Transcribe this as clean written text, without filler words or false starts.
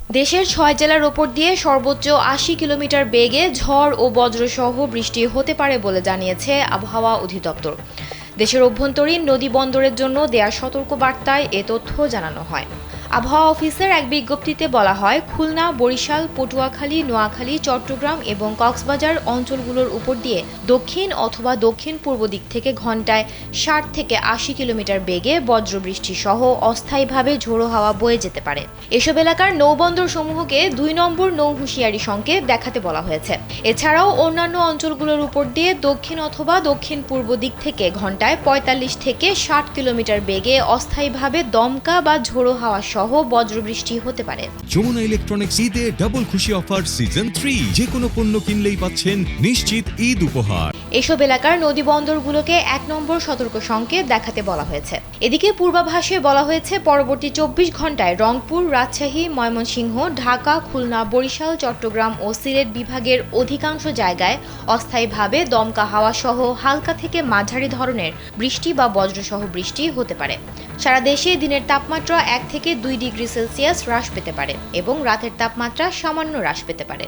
দেশের ৬ জেলার ওপর দিয়ে সর্বোচ্চ ৮০ কিলোমিটার বেগে ঝড় ও বজ্রসহ বৃষ্টি হতে পারে বলে জানিয়েছে আবহাওয়া অধিদপ্তর। দেশের অভ্যন্তরীণ নদী বন্দরের জন্য দেয়া সতর্কবার্তায় এ তথ্য জানানো হয়। আবহাওয়া অফিসের এক বিজ্ঞপ্তিতে বলা হয়, খুলনা, বরিশাল, পটুয়াখালী, নোয়াখালী, চট্টগ্রাম এবং কক্সবাজার অঞ্চলগুলোর উপর দিয়ে দক্ষিণ অথবা দক্ষিণ পূর্ব দিক থেকে ঘন্টায় ৬০ থেকে ৮০ কিলোমিটার বেগে বজ্রবৃষ্টি সহ অস্থায়ীভাবে ঝোড়ো হাওয়া বয়ে যেতে পারে। এসব এলাকার নৌবন্দর সমূহকে ২ নম্বর নৌ হুঁশিয়ারি সংকেত দেখাতে বলা হয়েছে। এছাড়াও অন্যান্য অঞ্চলগুলোর উপর দিয়ে দক্ষিণ অথবা দক্ষিণ পূর্ব দিক থেকে ঘন্টায় ৪৫ থেকে ৬০ কিলোমিটার বেগে অস্থায়ীভাবে দমকা বা ঝোড়ো হাওয়া সহ বজ্রবৃষ্টি হতে পারে। যমুনা ইলেকট্রনিক্স ঈদে ডাবল খুশি অফার সিজন 3, যে কোনো পণ্য কিনলেই পাচ্ছেন নিশ্চিত ঈদ উপহার। এসব এলাকার নদী বন্দরগুলোকে ১ নম্বর সতর্ক সংকেত দেখাতে বলা হয়েছে। এদিকে পূর্বাভাসে বলা হয়েছে, পরবর্তী ২৪ ঘন্টায় রংপুর, রাজশাহী, ময়মনসিংহ, ঢাকা, খুলনা, বরিশাল, চট্টগ্রাম ও সিলেট বিভাগের অধিকাংশ জায়গায় অস্থায়ীভাবে দমকা হাওয়া সহ হালকা থেকে মাঝারি ধরনের বৃষ্টি বা বজ্রসহ বৃষ্টি হতে পারে। সারা দেশে দিনের তাপমাত্রা ১ থেকে ২ ডিগ্রি সেলসিয়াস হ্রাস পেতে পারে এবং রাতের তাপমাত্রা সামান্য হ্রাস পেতে পারে।